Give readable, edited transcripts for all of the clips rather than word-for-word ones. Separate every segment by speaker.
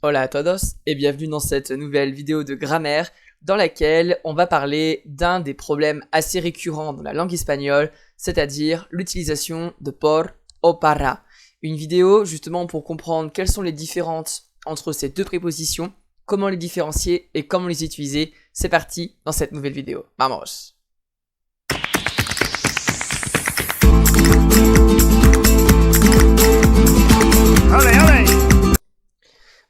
Speaker 1: Hola a todos et bienvenue dans cette nouvelle vidéo de grammaire dans laquelle on va parler d'un des problèmes assez récurrents dans la langue espagnole, c'est-à-dire l'utilisation de por o para. Une vidéo justement pour comprendre quelles sont les différences entre ces deux prépositions, comment les différencier et comment les utiliser. C'est parti dans cette nouvelle vidéo. Vamos!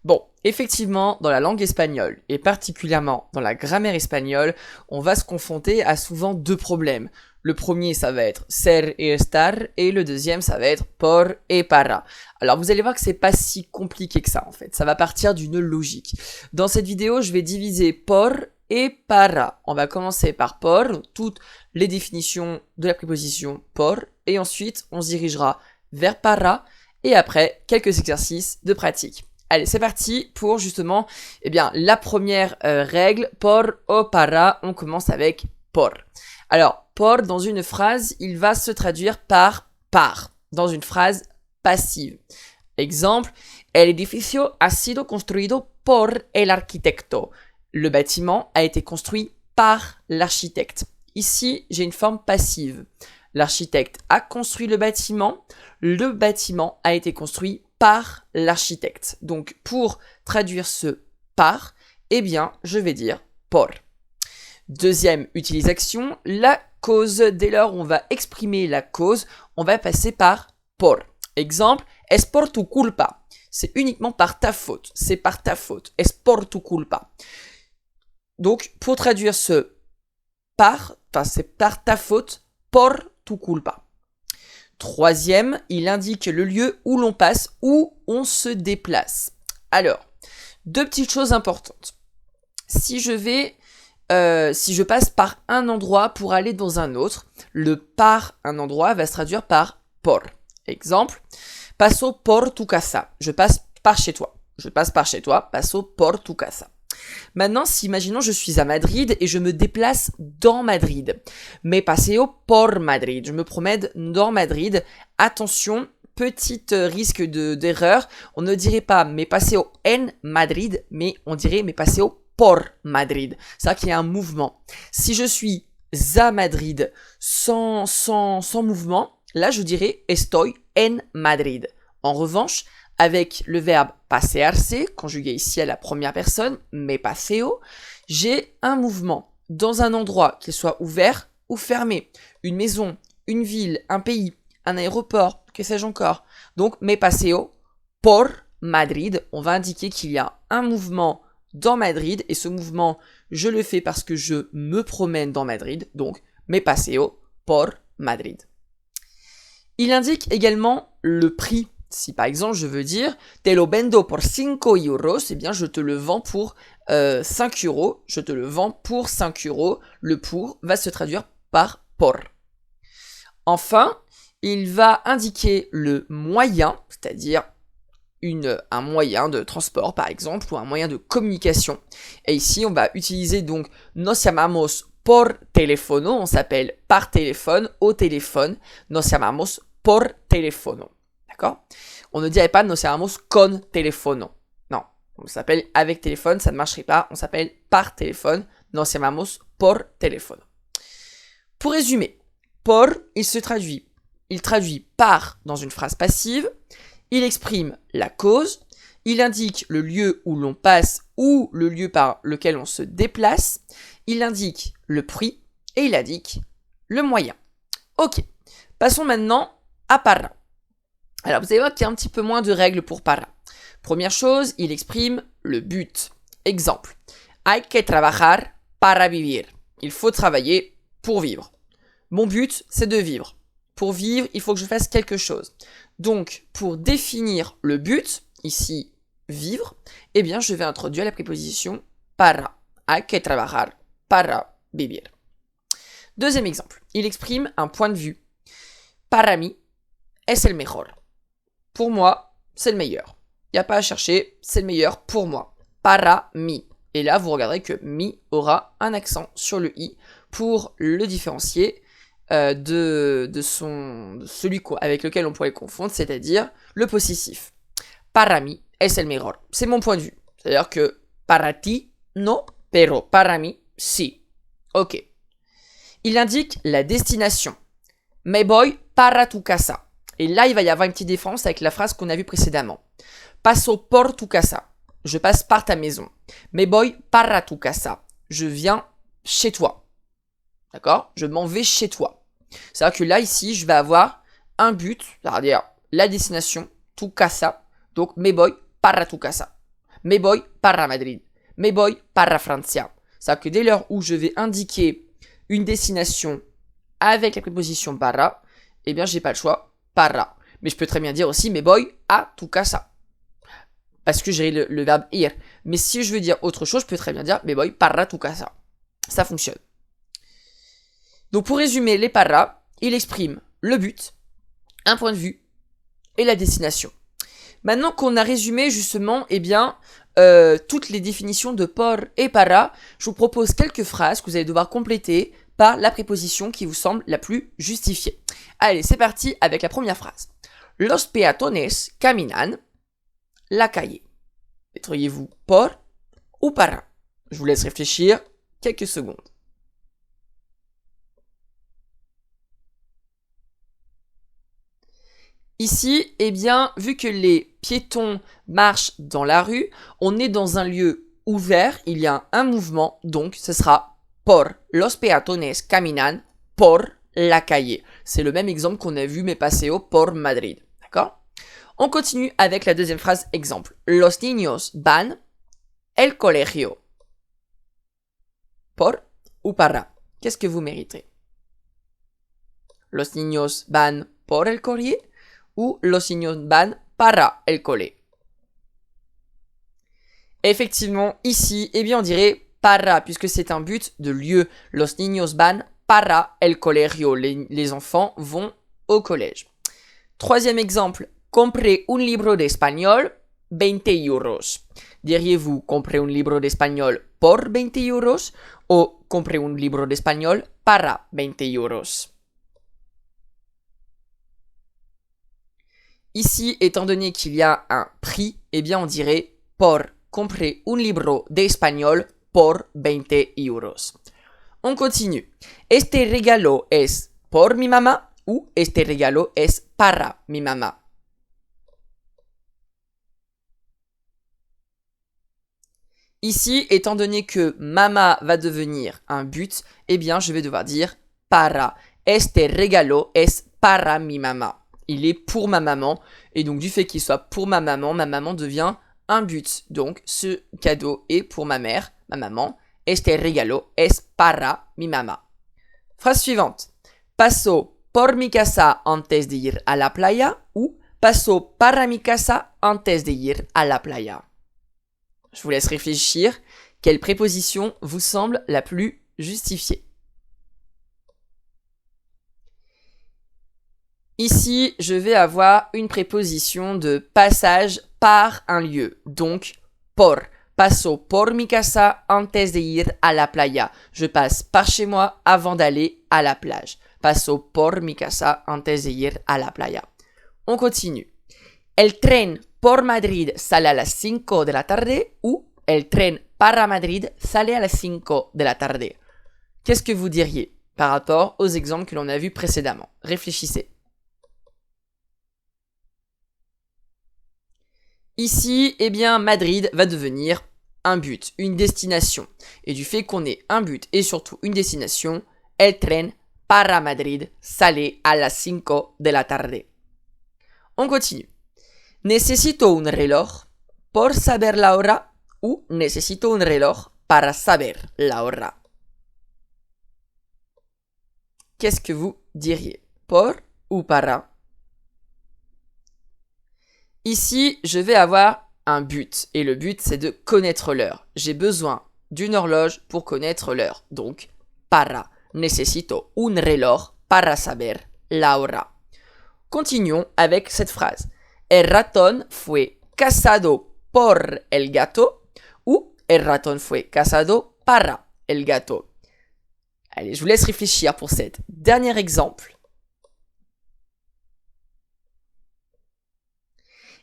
Speaker 1: Bon, effectivement, dans la langue espagnole, et particulièrement dans la grammaire espagnole, on va se confronter à souvent deux problèmes. Le premier, ça va être ser et estar, et le deuxième, ça va être por et para. Alors, vous allez voir que c'est pas si compliqué que ça, en fait. Ça va partir d'une logique. Dans cette vidéo, je vais diviser por et para. On va commencer par por, toutes les définitions de la préposition por, et ensuite, on se dirigera vers para, et après, quelques exercices de pratique. Allez, c'est parti pour justement, la première règle, por o para, on commence avec por. Alors, por, dans une phrase, il va se traduire par, dans une phrase passive. Exemple, el edificio ha sido construido por el arquitecto. Le bâtiment a été construit par l'architecte. Ici, j'ai une forme passive. L'architecte a construit le bâtiment a été construit par l'architecte. Donc, pour traduire ce par, je vais dire por. Deuxième utilisation, la cause. Dès lors où on va exprimer la cause, on va passer par por. Exemple, es por tu culpa. C'est uniquement par ta faute. C'est par ta faute. Es por tu culpa. Donc, pour traduire ce par, c'est par ta faute, por tu culpa. Troisième, il indique le lieu où l'on passe, où on se déplace. Alors, deux petites choses importantes. Si je passe par un endroit pour aller dans un autre, le par un endroit va se traduire par por. Exemple, paso por tu casa. Je passe par chez toi. Je passe par chez toi, paso por tu casa. Maintenant, si imaginons je suis à Madrid et je me déplace dans Madrid. Me paseo por Madrid. Je me promène dans Madrid. Attention, petit risque d'erreur. On ne dirait pas me paseo en Madrid, mais on dirait me paseo por Madrid. C'est-à-dire qu'il y a un mouvement. Si je suis à Madrid sans mouvement, là je dirais estoy en Madrid. En revanche, avec le verbe pasearse, conjugué ici à la première personne, me paseo, j'ai un mouvement dans un endroit, qu'il soit ouvert ou fermé. Une maison, une ville, un pays, un aéroport, que sais-je encore. Donc, me paseo por Madrid, on va indiquer qu'il y a un mouvement dans Madrid, et ce mouvement, je le fais parce que je me promène dans Madrid, donc me paseo por Madrid. Il indique également le prix. Si par exemple je veux dire te lo vendo por 5 euros, eh bien je te le vends pour 5 euros. Je te le vends pour 5 euros. Le pour va se traduire par por. Enfin, il va indiquer le moyen, c'est-à-dire un moyen de transport par exemple, ou un moyen de communication. Et ici on va utiliser donc nos llamamos por teléfono, on s'appelle par téléphone, au téléphone, nos llamamos por teléfono. D'accord? On ne dirait pas nos llamamos con teléfono. Non, on s'appelle avec téléphone, ça ne marcherait pas. On s'appelle par téléphone, nos llamamos por teléfono. Pour résumer, por, il traduit par dans une phrase passive, il exprime la cause, il indique le lieu où l'on passe ou le lieu par lequel on se déplace, il indique le prix et il indique le moyen. Ok, passons maintenant à para. Alors, vous allez voir qu'il y a un petit peu moins de règles pour para. Première chose, il exprime le but. Exemple, hay que trabajar para vivir. Il faut travailler pour vivre. Mon but, c'est de vivre. Pour vivre, il faut que je fasse quelque chose. Donc, pour définir le but, ici, vivre, je vais introduire la préposition para. Hay que trabajar para vivir. Deuxième exemple, il exprime un point de vue. Para mí es el mejor. Pour moi, c'est le meilleur. Il n'y a pas à chercher, c'est le meilleur pour moi. Para mí. Et là, vous regarderez que mi aura un accent sur le i pour le différencier de celui avec lequel on pourrait le confondre, c'est-à-dire le possessif. Para mí es el mejor. C'est mon point de vue. C'est-à-dire que para ti, no, pero para mí, si. Ok. Il indique la destination. Me voy para tu casa. Et là, il va y avoir une petite différence avec la phrase qu'on a vue précédemment. Paso por tu casa. Je passe par ta maison. Me voy para tu casa. Je viens chez toi. D'accord? Je m'en vais chez toi. C'est-à-dire que là, ici, je vais avoir un but, c'est-à-dire la destination, tu casa. Donc, me voy para tu casa. Me voy para Madrid. Me voy para Francia. C'est-à-dire que dès lors où je vais indiquer une destination avec la préposition para, eh bien, j'ai pas le choix, para. Mais je peux très bien dire aussi me voy a tu casa. Parce que j'ai le verbe ir. Mais si je veux dire autre chose, je peux très bien dire me voy para tu casa. Ça fonctionne. Donc pour résumer, les para, il exprime le but, un point de vue et la destination. Maintenant qu'on a résumé justement, eh bien, toutes les définitions de por et para, je vous propose quelques phrases que vous allez devoir compléter par la préposition qui vous semble la plus justifiée. Allez, c'est parti avec la première phrase. Los peatones caminan la calle. Mettriez-vous por ou para? Je vous laisse réfléchir quelques secondes. Ici, eh bien, vu que les piétons marchent dans la rue, on est dans un lieu ouvert, il y a un mouvement, donc ce sera por los peatones caminan por la calle. C'est le même exemple qu'on a vu mais paseo por Madrid, d'accord? On continue avec la deuxième phrase exemple. Los niños van el colegio. Por ou para? Qu'est-ce que vous méritez? Los niños van por el colegio ou los niños van para el cole. Effectivement, ici, eh bien, on dirait para, puisque c'est un but de lieu. Los niños van para el colegio. Les enfants vont au collège. Troisième exemple. Compré un libro de español, 20 euros. Diriez-vous compré un libro de español por 20 euros ou compré un libro de español para 20 euros? Ici, étant donné qu'il y a un prix, eh bien on dirait por comprer un libro de español por 20 euros. On continue. Este regalo es por mi mamá ou este regalo es para mi mamá. Ici, étant donné que mama va devenir un but, eh bien je vais devoir dire para. Este regalo es para mi mamá. Il est pour ma maman, et donc du fait qu'il soit pour ma maman devient un but. Donc ce cadeau est pour ma mère, ma maman. Este regalo es para mi mamá. Phrase suivante. Paso por mi casa antes de ir a la playa ou paso para mi casa antes de ir a la playa. Je vous laisse réfléchir. Quelle préposition vous semble la plus justifiée? Ici, je vais avoir une préposition de passage par un lieu. Donc, por. Paso por mi casa antes de ir a la playa. Je passe par chez moi avant d'aller à la plage. Paso por mi casa antes de ir a la playa. On continue. El tren por Madrid sale a las 5 de la tarde ou el tren para Madrid sale a las 5 de la tarde. Qu'est-ce que vous diriez par rapport aux exemples que l'on a vus précédemment? Réfléchissez. Ici, eh bien, Madrid va devenir un but, une destination. Et du fait qu'on ait un but et surtout une destination, el tren para Madrid sale a las 5 de la tarde. On continue. Necesito un reloj por saber la hora ou necesito un reloj para saber la hora. Qu'est-ce que vous diriez? Por ou para? Ici, je vais avoir un but. Et le but, c'est de connaître l'heure. J'ai besoin d'une horloge pour connaître l'heure. Donc, para. Necesito un reloj para saber la hora. Continuons avec cette phrase. El ratón fue casado por el gato ou el ratón fue casado para el gato. Allez, je vous laisse réfléchir pour cet dernier exemple.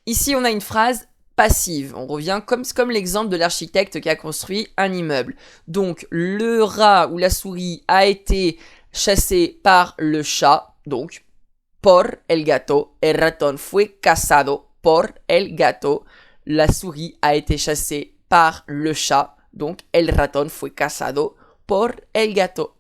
Speaker 1: Ici, on a une phrase passive. On revient comme l'exemple de l'architecte qui a construit un immeuble. Donc le rat ou la souris a été chassé par le chat, donc por el gato, el ratón fue cazado por el gato. La souris a été chassée par le chat, donc el ratón fue cazado por el gato.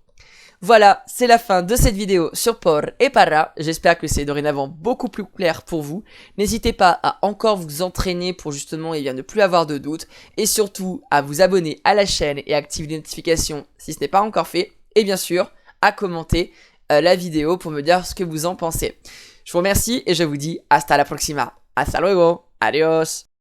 Speaker 1: Voilà, c'est la fin de cette vidéo sur por et para. J'espère que c'est dorénavant beaucoup plus clair pour vous. N'hésitez pas à encore vous entraîner pour justement ne plus avoir de doutes. Et surtout, à vous abonner à la chaîne et activer les notifications si ce n'est pas encore fait. Et bien sûr, à commenter la vidéo pour me dire ce que vous en pensez. Je vous remercie et je vous dis hasta la próxima. Hasta luego. Adios.